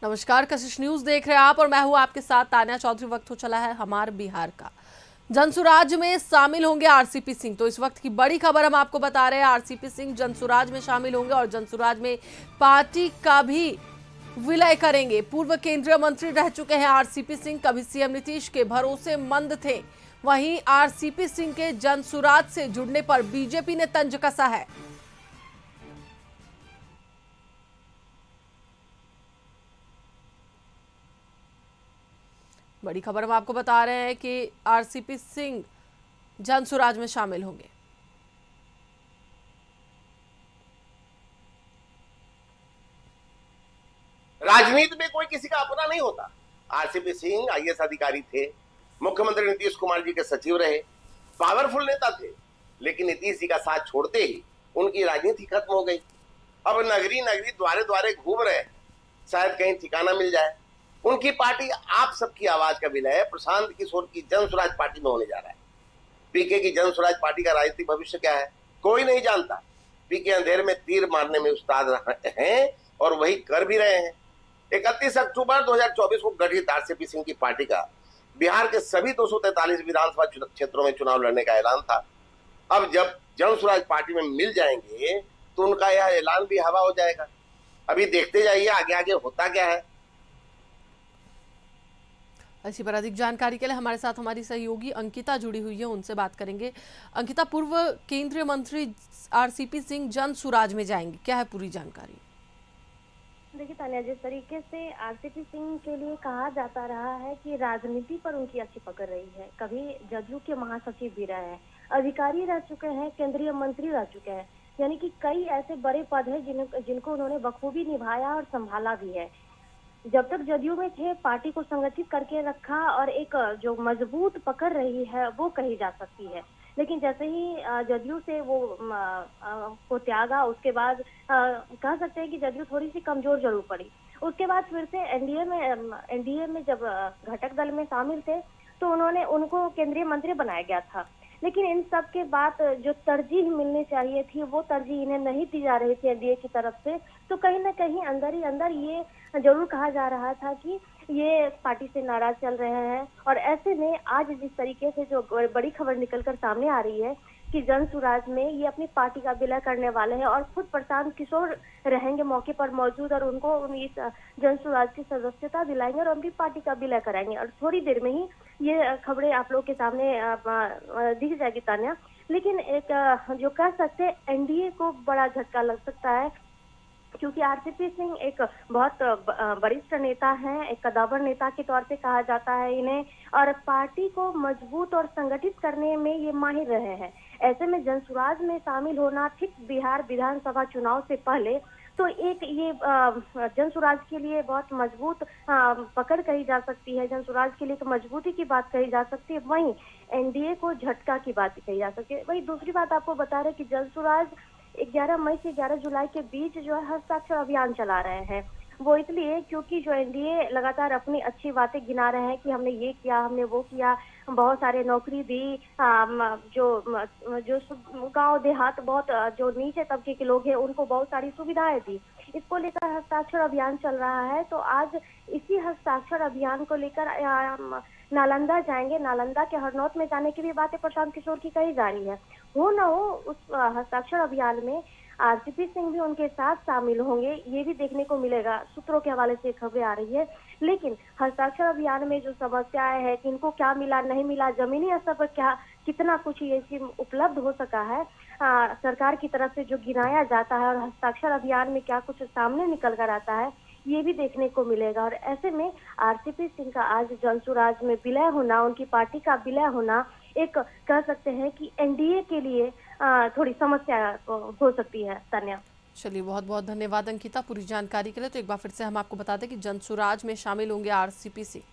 नमस्कार, कशिश न्यूज देख रहे हैं आप और मैं हूं आपके साथ तान्या चौधरी। वक्त हो चला है हमारे बिहार का। जनसुराज में शामिल होंगे आरसीपी सिंह। तो इस वक्त की बड़ी खबर हम आपको बता रहे हैं, आरसीपी सिंह जनसुराज में शामिल होंगे और जनसुराज में पार्टी का भी विलय करेंगे। पूर्व केंद्रीय मंत्री रह चुके हैं आरसीपी सिंह, कभी सीएम नीतीश के भरोसेमंद थे। वहीं आरसीपी सिंह के जनसुराज से जुड़ने पर बीजेपी ने तंज कसा है। बड़ी खबर हम आपको बता रहे हैं कि आरसीपी सिंह जनसुराज में शामिल होंगे। राजनीति में कोई किसी का अपना नहीं होता। आरसीपी सिंह आईएएस अधिकारी थे, मुख्यमंत्री नीतीश कुमार जी के सचिव रहे, पावरफुल नेता थे, लेकिन नीतीश जी का साथ छोड़ते ही उनकी राजनीति खत्म हो गई। अब नगरी नगरी द्वारे द्वारे घूम रहे हैं, शायद कहीं ठिकाना मिल जाए। उनकी पार्टी आप सबकी आवाज का विलय प्रशांत किशोर की जनसुराज पार्टी में होने जा रहा है। पीके की जनसुराज पार्टी का राजनीतिक भविष्य क्या है, कोई नहीं जानता। पीके अंधेरे में तीर मारने में उस्ताद हैं और वही कर भी रहे हैं। 31 अक्टूबर 2024 को गठित आरसीपी सिंह की पार्टी का बिहार के सभी 243 विधानसभा क्षेत्रों में चुनाव लड़ने का ऐलान था। अब जब जनसुराज पार्टी में मिल जाएंगे तो उनका यह ऐलान भी हवा हो जाएगा। अभी देखते जाइए आगे आगे होता क्या है। इसी पर अधिक जानकारी के लिए हमारे साथ हमारी सहयोगी अंकिता जुड़ी हुई है, उनसे बात करेंगे। अंकिता, पूर्व केंद्रीय मंत्री आरसीपी सिंह जनसुराज में जाएंगे, क्या है पूरी जानकारी? देखिए तान्या, जिस तरीके से आरसीपी सिंह के लिए कहा जाता रहा है कि राजनीति पर उनकी अच्छी पकड़ रही है, कभी जदयू के महासचिव भी रहे हैं, अधिकारी रह चुके हैं, केंद्रीय मंत्री रह चुके हैं, यानी कि कई ऐसे बड़े पद हैं जिनको उन्होंने बखूबी निभाया और संभाला भी है। जब तक जदयू में थे पार्टी को संगठित करके रखा और एक जो मजबूत पकड़ रही है वो कही जा सकती है। लेकिन जैसे ही जदयू से वो को त्यागा, उसके बाद कह सकते हैं कि जदयू थोड़ी सी कमजोर जरूर पड़ी। उसके बाद फिर से एनडीए में जब घटक दल में शामिल थे तो उनको केंद्रीय मंत्री बनाया गया था। लेकिन इन सब के बाद जो तरजीह मिलनी चाहिए थी वो तरजीह इन्हें नहीं दी जा रही थी एनडीए की तरफ से। तो कहीं ना कहीं अंदर ही अंदर ये जरूर कहा जा रहा था कि ये पार्टी से नाराज चल रहे हैं। और ऐसे में आज जिस तरीके से जो बड़ी खबर निकलकर सामने आ रही है कि जनसुराज में ये अपनी पार्टी का विलय करने वाले हैं और खुद प्रशांत किशोर रहेंगे मौके पर मौजूद और उनको इस जनसुराज की सदस्यता दिलाएंगे और उनकी पार्टी का विलय कराएंगे। और थोड़ी देर में ही ये खबरें आप लोग के सामने दिख जाएगी तान्या। लेकिन एक जो कह सकते हैं एनडीए को बड़ा झटका लग सकता है, क्योंकि आरसीपी सिंह एक बहुत वरिष्ठ नेता हैं, एक कदावर नेता के तौर पे कहा जाता है इन्हें, और पार्टी को मजबूत और संगठित करने में ये माहिर रहे हैं। ऐसे में जनसुराज में शामिल होना ठीक बिहार विधानसभा चुनाव से पहले तो एक ये जनसुराज के लिए बहुत मजबूत पकड़ कही जा सकती है, जनसुराज के लिए एक मजबूती की बात कही जा सकती है। वहीं एनडीए को झटका की बात कही जा सकती है। वहीं दूसरी बात आपको बता रहे कि जनसुराज 11 मई से 11 जुलाई के बीच जो है हस्ताक्षर अभियान चला रहे हैं। वो इसलिए क्योंकि जो एनडीए लगातार अपनी अच्छी बातें गिना रहे हैं कि हमने ये किया, हमने वो किया, बहुत सारे नौकरी दी, जो गांव देहात बहुत जो नीचे तबके के लोग हैं उनको बहुत सारी सुविधाएं दी। इसको लेकर हस्ताक्षर अभियान चल रहा है। तो आज इसी हस्ताक्षर अभियान को लेकर नालंदा जाएंगे। नालंदा के हरनौत में जाने की भी बातें प्रशांत किशोर की कही जा रही है। हो न हो उस हस्ताक्षर अभियान में आरसीपी सिंह भी उनके साथ शामिल होंगे, ये भी देखने को मिलेगा। सूत्रों के हवाले से खबरें आ रही है। लेकिन हस्ताक्षर अभियान में जो समस्याएं है कि इनको क्या मिला नहीं मिला, जमीनी स्तर पर क्या कितना कुछ ये चीज उपलब्ध हो सका है सरकार की तरफ से जो गिनाया जाता है, और हस्ताक्षर अभियान में क्या कुछ सामने निकल कर आता है, ये भी देखने को मिलेगा। और ऐसे में आरसीपी सिंह का आज जनसुराज में विलय होना, उनकी पार्टी का विलय होना, एक कह सकते हैं कि एनडीए के लिए थोड़ी समस्या हो सकती है। तान्या, चलिए, बहुत बहुत धन्यवाद अंकिता पूरी जानकारी के लिए। तो एक बार फिर से हम आपको बता दें कि जनसुराज में शामिल होंगे आरसीपी सिंह।